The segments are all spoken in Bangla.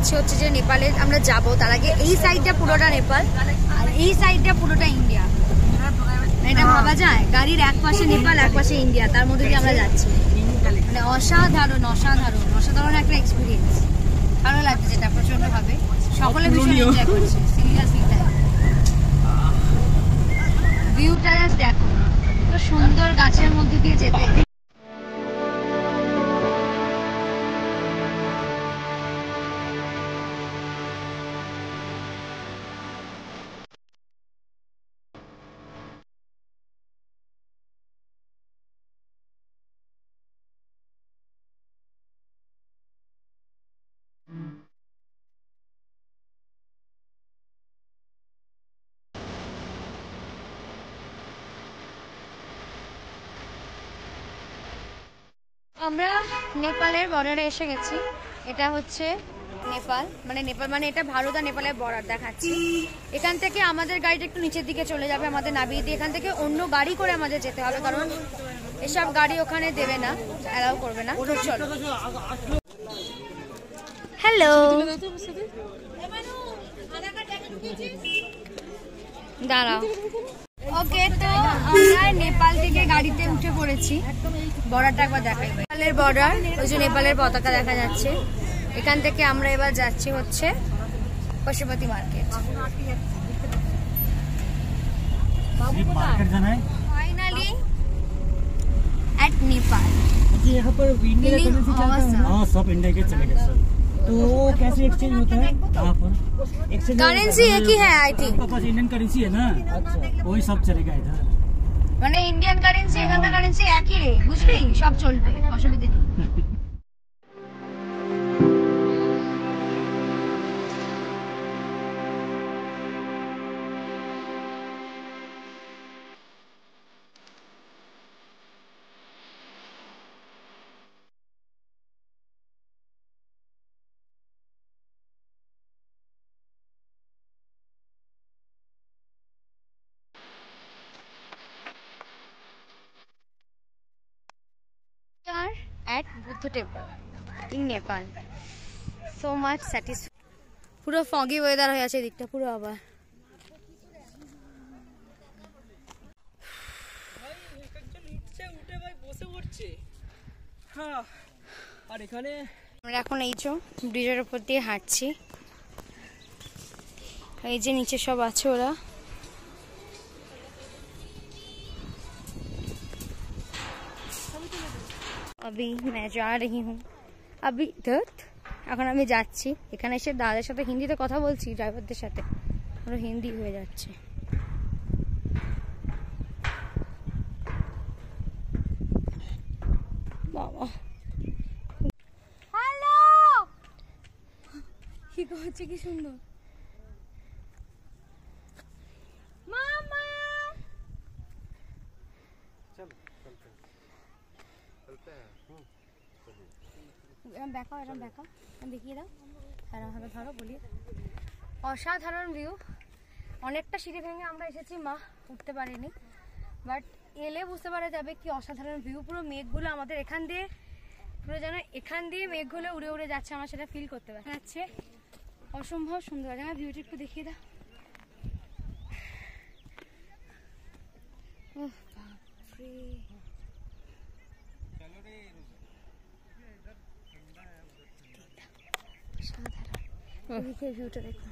যাচ্ছি হচ্ছে যে নেপালে আমরা যাব, তার আগে এই সাইডটা পুরোটা নেপাল আর এই সাইডটা পুরোটা ইন্ডিয়া। এটা ভাবা যায়, গাড়ির এক পাশে নেপাল এক পাশে ইন্ডিয়া, তার মধ্যে দিয়ে আমরা যাচ্ছি। মানে অসাধারণ অসাধারণ অসাধারণ একটা এক্সপিরিয়েন্স, ভালো লাগছে যেটা প্রচন্ড ভাবে, সকলে ভীষণ এনজয় করছে। সিরিয়াসলি ভিউটা দেখো, তো সুন্দর গাছের মধ্যে দিয়ে যেতে। আমরা নেপালের বর্ডারে এসে গেছি। এটা হচ্ছে নেপাল, মানে এটা ভারত আর নেপালের বর্ডার দেখাচ্ছি। এখান থেকে আমাদের গাড়িটা একটু নিচের দিকে চলে যাবে, আমাদের নামিয়ে দিয়ে এখান থেকে অন্য গাড়ি করে আমাদের যেতে হবে, কারণ এসব গাড়ি ওখানে দেবে না, অ্যালাউ করবে না। চলো, হ্যালো, দাঁড়াও। ওকে, তো আমরা নেপাল থেকে গাড়িতে উঠে পড়েছি। বর্ডারটা একবার দেখাই, নেপালের বর্ডার, ওই যে নেপালের পতাকা দেখা যাচ্ছে। এখান থেকে আমরা এবার যাচ্ছি হচ্ছে Pashupati market. Finally at Nepal. यहाँ पर इंडिया का करेंसी चलता है। हाँ, सब इंडिया के चलेगा सर। तो कैसे एक्सचेंज होता है यहाँ पर? एक्सचेंज करेंसी एक ही है आई थिंक। आपके पास इंडियन करेंसी है ना? वही सब चलेगा इधर। মানে ইন্ডিয়ান কারেন্সি এখানকার কারেন্সি একই রে, বুঝলি, সব চলবে, অসুবিধা নেই। At Buddha Temple in Nepal. So much satisfied. পুরো foggy weather হয়ে আছে এদিকটা পুরো। আবার আর এখানে আমরা এখন এই যে ব্রিজের উপর দিয়ে হাঁটছি। এই যে নিচে সব আছে ওরা। अभी मैं जा रही हूँ, अभी এখন আমি যাচ্ছি। এখানে এসে দাদার সাথে হিন্দিতে কথা বলছি, ড্রাইভারদের সাথে, পুরো হিন্দি হয়ে যাচ্ছে। বাবা হ্যালো, কি করছে, কি সুন্দর। মামা এরম দেখাও, এরম দেখাও, দেখিয়ে দাও, এরম ভাবে ধরো, বলি। অসাধারণ ভিউ। অনেকটা সিঁড়ি ভেঙে আমরা এসেছি, মা উঠতে পারিনি, বাট এলে বুঝতে পারা যাবে কি অসাধারণ ভিউ। পুরো মেঘগুলো আমাদের এখান দিয়ে, পুরো যেন এখান দিয়ে মেঘগুলো উড়ে উড়ে যাচ্ছে, আমরা সেটা ফিল করতে পারছি। অসম্ভব সুন্দর জায়গা। ভিউটা একটু দেখিয়ে দাও। বাপরে, ভিউটা দেখো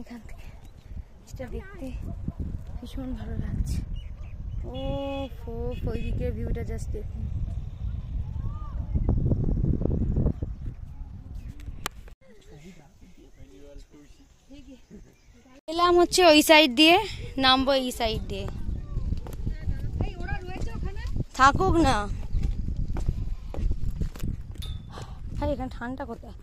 এখান থেকে, যেটা দেখতে ভীষণ ভালো লাগছে। ও ওইদিকে ভিউটা জাস্ট দেখুন। এলাম হচ্ছে ওই সাইড দিয়ে, নামবো এই সাইড দিয়ে। থাকুক না, হ্যাঁ এখানে ঠান্ডা কোথায়।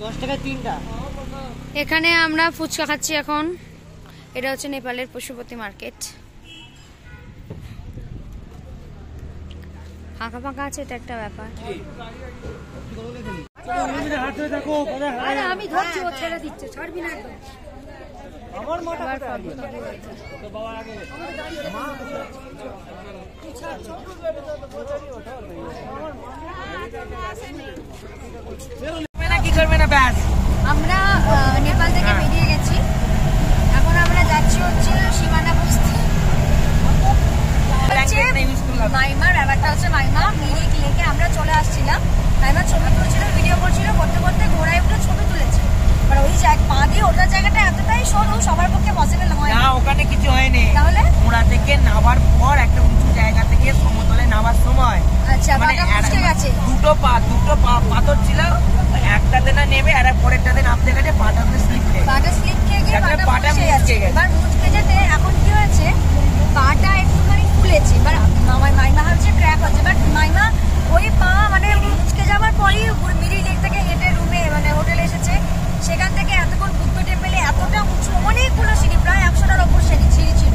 10 টাকা তিনটা। এখানে আমরা ফুচকা খাচ্ছি এখন। এটা হচ্ছে নেপালের পশুপতি মার্কেট। ফাঁকা ফাঁকা আছে, এটা একটা ব্যাপার। আরে আমি ধরছি, ও ছেড়ে দিচ্ছে, ছাড়বি না একদম। আমরা নেপাল থেকে বেরিয়ে গেছি, এখন আমরা যাচ্ছি হচ্ছে সীমানা বস্তি। মাইমার ব্যাপারটা হচ্ছে, মাইমা মিরিক লেকে আমরা চলে আসছিলাম, মাইমা ছবি তুলছিল, ভিডিও করছিল, করতে করতে ঘোড়ায় উঠে ছবি তুলেছে। আর ওই পা দিয়ে ওটার জায়গাটা এতটাই সরু, সবার পক্ষে পসিবল হয় না। ওখানে কিছু হয়নি, তাহলে ওরা থেকে নামার পর একটা উঁচু জায়গা থেকে সমতলে নামার সময় আচ্ছা পাটা মুচকে গেছে, দুটো পাথর ছিল, একটাতে না নেমে আর পরেরটাতে নামতে গেছে, পাটা স্লিপ খেয়ে গিয়ে পাটা মুচকে গেছে। এবার মুচকে যেতে এখন কি হয়েছে, পাটা একটুখানি ফুলেছে, এবার মাইমা হচ্ছে ক্র্যাক হচ্ছে। বাট মাইমা ওই পা মানে মুচকে যাওয়ার পরই মিরিক লেক থেকে হেঁটে রুমে মানে হোটেলে এসেছে। সেখান থেকে এতক্ষণ বুদ্ধ টেম্পেলে এতটা উঁচু, অনেকগুলো সিঁড়ি, প্রায় 100টার ওপর সিঁড়ি ছিল,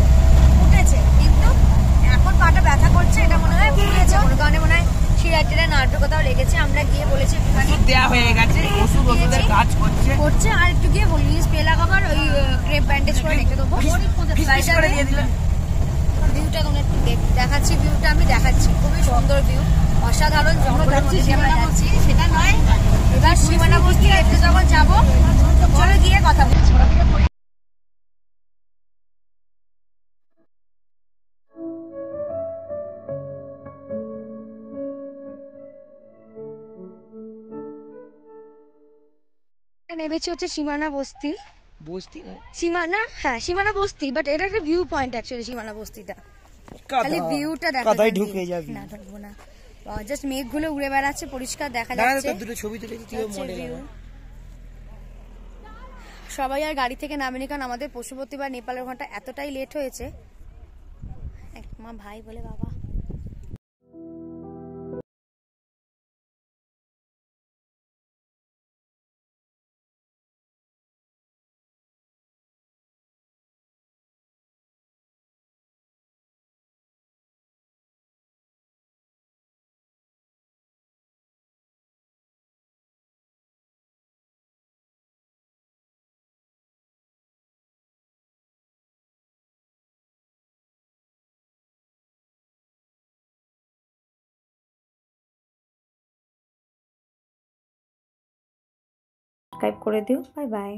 উঠেছে, কিন্তু এখন পাটা ব্যথা করছে, এটা মনে হয় ফুলেছে কোনো কারণে, মনে হয় শিরা টিরা নার্ভ কোথাও লেগেছে। আমরা গিয়ে বলেছি একটুখানি দেওয়া হয়ে গেছে, ওষুধের কাজ করছে, আর একটু গিয়ে বলি স্প্রে লাগাবার, ওই ক্রেপ ব্যান্ডেজ করে রেখে দেবো। ভিউটা তোমরা একটু দেখাচ্ছি, ভিউটা আমি দেখাচ্ছি, খুবই সুন্দর ভিউ, অসাধারণ জঙ্গলের মধ্যে দিয়ে আমরা যাচ্ছি, সেটা নয়। এবার সীমানা বস্তি দেখতে যখন যাবো, চলো গিয়ে কথা বলছি। নেমেছি হচ্ছে সীমানা বস্তি, সীমানা, হ্যাঁ সীমানা বস্তি, বাট এটা একটা ভিউ পয়েন্ট অ্যাকচুয়ালি সীমানা বস্তিটা। খালি ভিউটা দেখা যায়, ঢুকে যাবে না ঢুকবো না, জাস্ট মেঘগুলো উড়ে বেড়াচ্ছে, পরিষ্কার দেখা যাচ্ছে। দুটো ছবি তুলেছি, সবাই আর গাড়ি থেকে নামেনি, কারণ আমাদের পশুপতি বা নেপালের ঘন্টা এতটাই লেট হয়েছে। মা ভাই বলে বাবা, সাবস্ক্রাইব করে দিও। Bye bye.